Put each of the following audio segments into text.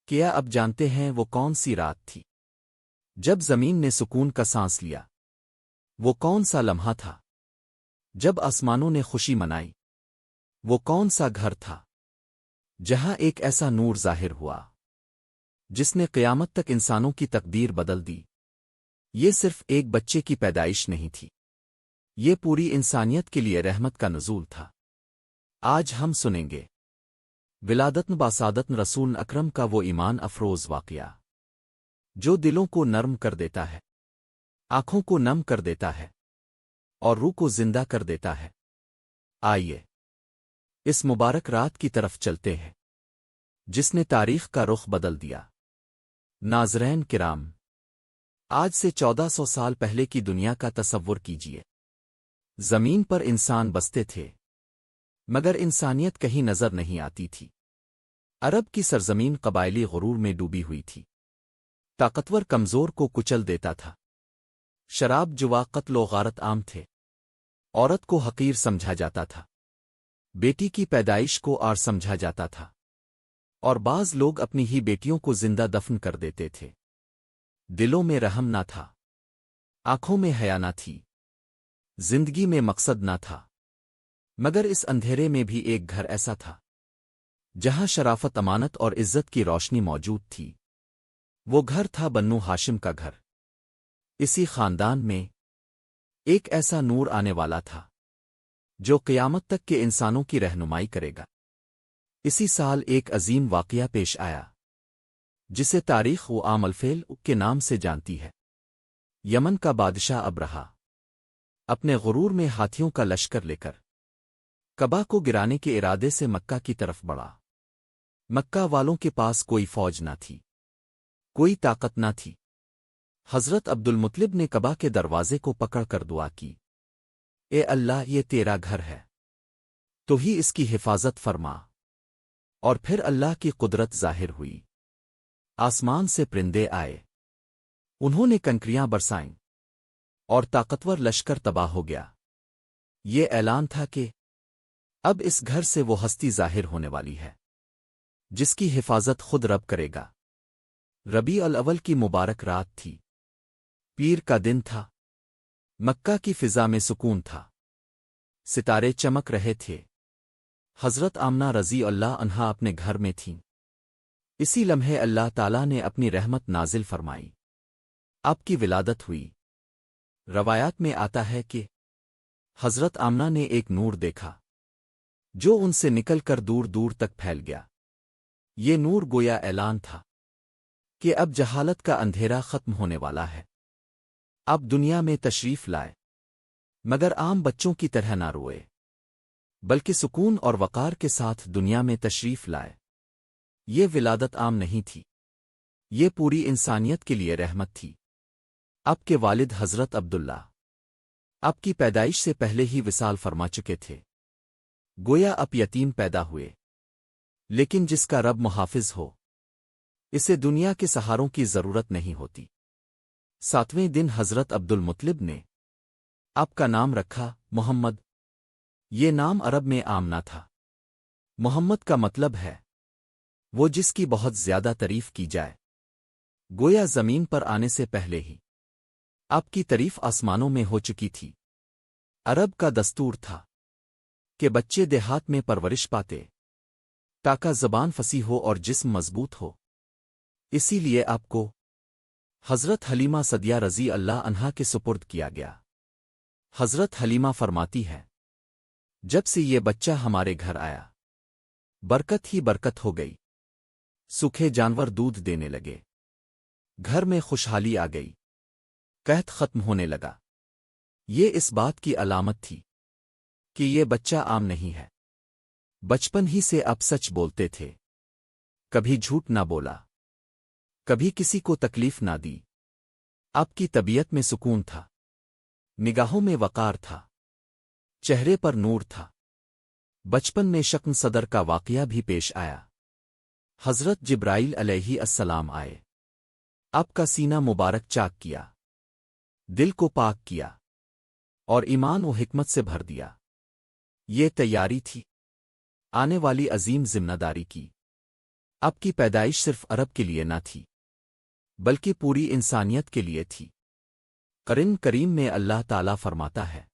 کیا اب جانتے ہیں وہ کون سی رات تھی جب زمین نے سکون کا سانس لیا؟ وہ کون سا لمحہ تھا جب آسمانوں نے خوشی منائی؟ وہ کون سا گھر تھا جہاں ایک ایسا نور ظاہر ہوا جس نے قیامت تک انسانوں کی تقدیر بدل دی؟ یہ صرف ایک بچے کی پیدائش نہیں تھی، یہ پوری انسانیت کے لیے رحمت کا نزول تھا۔ آج ہم سنیں گے ولادت باسعادت رسول اکرم کا وہ ایمان افروز واقعہ جو دلوں کو نرم کر دیتا ہے، آنکھوں کو نم کر دیتا ہے اور روح کو زندہ کر دیتا ہے۔ آئیے اس مبارک رات کی طرف چلتے ہیں جس نے تاریخ کا رخ بدل دیا۔ ناظرین کرام، آج سے 1400 سال پہلے کی دنیا کا تصور کیجیے۔ زمین پر انسان بستے تھے مگر انسانیت کہیں نظر نہیں آتی تھی۔ عرب کی سرزمین قبائلی غرور میں ڈوبی ہوئی تھی، طاقتور کمزور کو کچل دیتا تھا، شراب جوا قتل و غارت عام تھے، عورت کو حقیر سمجھا جاتا تھا، بیٹی کی پیدائش کو آر سمجھا جاتا تھا، اور بعض لوگ اپنی ہی بیٹیوں کو زندہ دفن کر دیتے تھے۔ دلوں میں رحم نہ تھا، آنکھوں میں حیا نہ تھی، زندگی میں مقصد نہ تھا۔ مگر اس اندھیرے میں بھی ایک گھر ایسا تھا جہاں شرافت، امانت اور عزت کی روشنی موجود تھی۔ وہ گھر تھا بنو ہاشم کا گھر۔ اسی خاندان میں ایک ایسا نور آنے والا تھا جو قیامت تک کے انسانوں کی رہنمائی کرے گا۔ اسی سال ایک عظیم واقعہ پیش آیا جسے تاریخ و عام الفیل کے نام سے جانتی ہے۔ یمن کا بادشاہ ابرہہ اپنے غرور میں ہاتھیوں کا لشکر لے کر کعبہ کو گرانے کے ارادے سے مکہ کی طرف بڑھا۔ مکہ والوں کے پاس کوئی فوج نہ تھی، کوئی طاقت نہ تھی۔ حضرت عبدالمطلب نے کعبہ کے دروازے کو پکڑ کر دعا کی، اے اللہ، یہ تیرا گھر ہے، تو ہی اس کی حفاظت فرما۔ اور پھر اللہ کی قدرت ظاہر ہوئی، آسمان سے پرندے آئے، انہوں نے کنکریاں برسائیں اور طاقتور لشکر تباہ ہو گیا۔ یہ اعلان تھا کہ اب اس گھر سے وہ ہستی ظاہر ہونے والی ہے جس کی حفاظت خود رب کرے گا۔ ربیع الاول کی مبارک رات تھی، پیر کا دن تھا، مکہ کی فضا میں سکون تھا، ستارے چمک رہے تھے۔ حضرت آمنہ رضی اللہ عنہا اپنے گھر میں تھیں۔ اسی لمحے اللہ تعالیٰ نے اپنی رحمت نازل فرمائی، آپ کی ولادت ہوئی۔ روایات میں آتا ہے کہ حضرت آمنہ نے ایک نور دیکھا جو ان سے نکل کر دور دور تک پھیل گیا۔ یہ نور گویا اعلان تھا کہ اب جہالت کا اندھیرا ختم ہونے والا ہے، اب دنیا میں تشریف لائے، مگر عام بچوں کی طرح نہ روئے بلکہ سکون اور وقار کے ساتھ دنیا میں تشریف لائے۔ یہ ولادت عام نہیں تھی، یہ پوری انسانیت کے لیے رحمت تھی۔ آپ کے والد حضرت عبداللہ آپ کی پیدائش سے پہلے ہی وصال فرما چکے تھے، گویا آپ یتیم پیدا ہوئے، لیکن جس کا رب محافظ ہو اسے دنیا کے سہاروں کی ضرورت نہیں ہوتی۔ 7ویں دن حضرت عبدالمطلب نے آپ کا نام رکھا محمد۔ یہ نام عرب میں عام نہ تھا۔ محمد کا مطلب ہے وہ جس کی بہت زیادہ تعریف کی جائے، گویا زمین پر آنے سے پہلے ہی آپ کی تعریف آسمانوں میں ہو چکی تھی۔ عرب کا دستور تھا کہ بچے دیہات میں پرورش پاتے تاکہ زبان فصیح ہو اور جسم مضبوط ہو۔ اسی لیے آپ کو حضرت حلیمہ سعدیہ رضی اللہ عنہا کے سپرد کیا گیا۔ حضرت حلیمہ فرماتی ہے، جب سے یہ بچہ ہمارے گھر آیا برکت ہی برکت ہو گئی، سوکھے جانور دودھ دینے لگے، گھر میں خوشحالی آ گئی، قحط ختم ہونے لگا۔ یہ اس بات کی علامت تھی کہ یہ بچہ عام نہیں ہے۔ بچپن ہی سے آپ سچ بولتے تھے، کبھی جھوٹ نہ بولا، کبھی کسی کو تکلیف نہ دی۔ آپ کی طبیعت میں سکون تھا، نگاہوں میں وقار تھا، چہرے پر نور تھا۔ بچپن میں شکن صدر کا واقعہ بھی پیش آیا۔ حضرت جبرائیل علیہ السلام آئے، آپ کا سینہ مبارک چاک کیا، دل کو پاک کیا اور ایمان و حکمت سے بھر دیا۔ یہ تیاری تھی آنے والی عظیم ذمہ داری کی۔ آپ کی پیدائش صرف عرب کے لیے نہ تھی بلکہ پوری انسانیت کے لیے تھی۔ قرآن کریم میں اللہ تعالیٰ فرماتا ہے،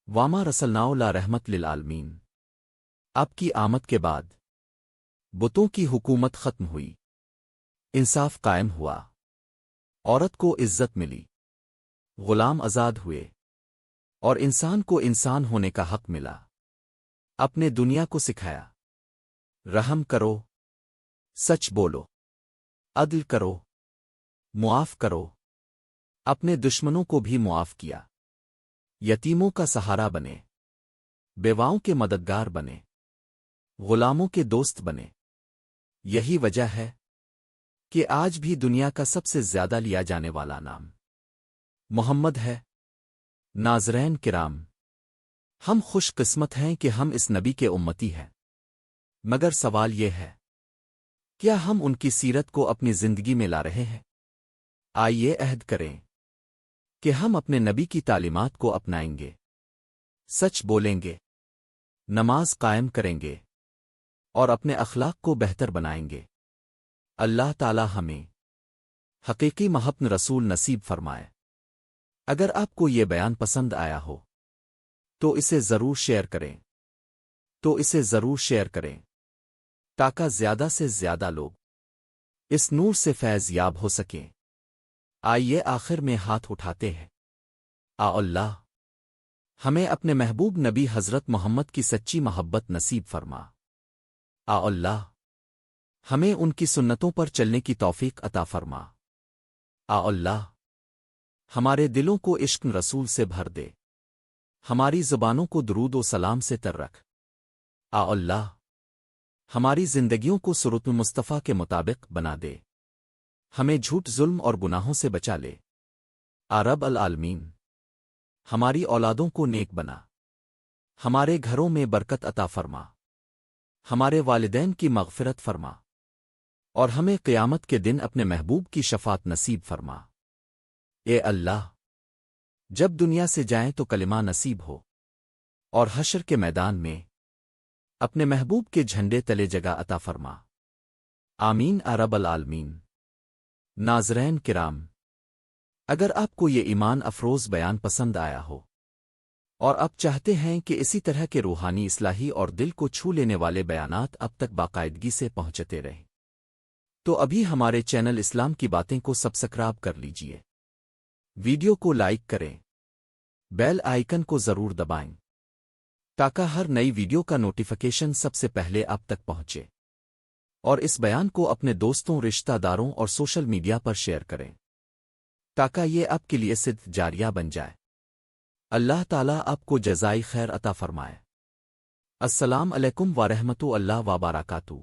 واما رسلناہ لا رحمت للعالمین۔ آپ کی آمد کے بعد بتوں کی حکومت ختم ہوئی، انصاف قائم ہوا، عورت کو عزت ملی، غلام آزاد ہوئے، اور انسان کو انسان ہونے کا حق ملا۔ اپنے دنیا کو سکھایا، رحم کرو، سچ بولو، عدل کرو، معاف کرو، اپنے دشمنوں کو بھی معاف کیا، یتیموں کا سہارا بنے، بیواؤں کے مددگار بنے، غلاموں کے دوست بنے۔ یہی وجہ ہے کہ آج بھی دنیا کا سب سے زیادہ لیا جانے والا نام محمد ہے۔ ناظرین کرام، ہم خوش قسمت ہیں کہ ہم اس نبی کے امتی ہیں، مگر سوال یہ ہے، کیا ہم ان کی سیرت کو اپنی زندگی میں لا رہے ہیں؟ آئیے عہد کریں کہ ہم اپنے نبی کی تعلیمات کو اپنائیں گے، سچ بولیں گے، نماز قائم کریں گے، اور اپنے اخلاق کو بہتر بنائیں گے۔ اللہ تعالی ہمیں حقیقی محبت رسول نصیب فرمائے۔ اگر آپ کو یہ بیان پسند آیا ہو تو اسے ضرور شیئر کریں تاکہ زیادہ سے زیادہ لوگ اس نور سے فیض یاب ہو سکیں۔ آئیے آخر میں ہاتھ اٹھاتے ہیں، اللہ ہمیں اپنے محبوب نبی حضرت محمد کی سچی محبت نصیب فرما۔ اللہ ہمیں ان کی سنتوں پر چلنے کی توفیق عطا فرما۔ اللہ ہمارے دلوں کو عشق رسول سے بھر دے، ہماری زبانوں کو درود و سلام سے تر رکھ۔ اللہ ہماری زندگیوں کو سرت مصطفیٰ کے مطابق بنا دے، ہمیں جھوٹ، ظلم اور گناہوں سے بچا لے۔ رب العالمین ہماری اولادوں کو نیک بنا، ہمارے گھروں میں برکت عطا فرما، ہمارے والدین کی مغفرت فرما، اور ہمیں قیامت کے دن اپنے محبوب کی شفاعت نصیب فرما۔ اے اللہ، جب دنیا سے جائیں تو کلمہ نصیب ہو، اور حشر کے میدان میں اپنے محبوب کے جھنڈے تلے جگہ عطا فرما۔ آمین رب العالمین۔ ناظرین کرام، اگر آپ کو یہ ایمان افروز بیان پسند آیا ہو اور آپ چاہتے ہیں کہ اسی طرح کے روحانی اصلاحی اور دل کو چھو لینے والے بیانات اب تک باقاعدگی سے پہنچتے رہیں، تو ابھی ہمارے چینل اسلام کی باتیں کو سبسکرائب کر لیجئے، ویڈیو کو لائک کریں، بیل آئیکن کو ضرور دبائیں تاکہ ہر نئی ویڈیو کا نوٹیفیکیشن سب سے پہلے آپ تک پہنچے، اور اس بیان کو اپنے دوستوں، رشتہ داروں اور سوشل میڈیا پر شیئر کریں تاکہ یہ آپ کے لیے صدقہ جاریہ بن جائے۔ اللہ تعالیٰ آپ کو جزائے خیر عطا فرمائے۔ السلام علیکم ورحمۃ اللہ وبرکاتہ۔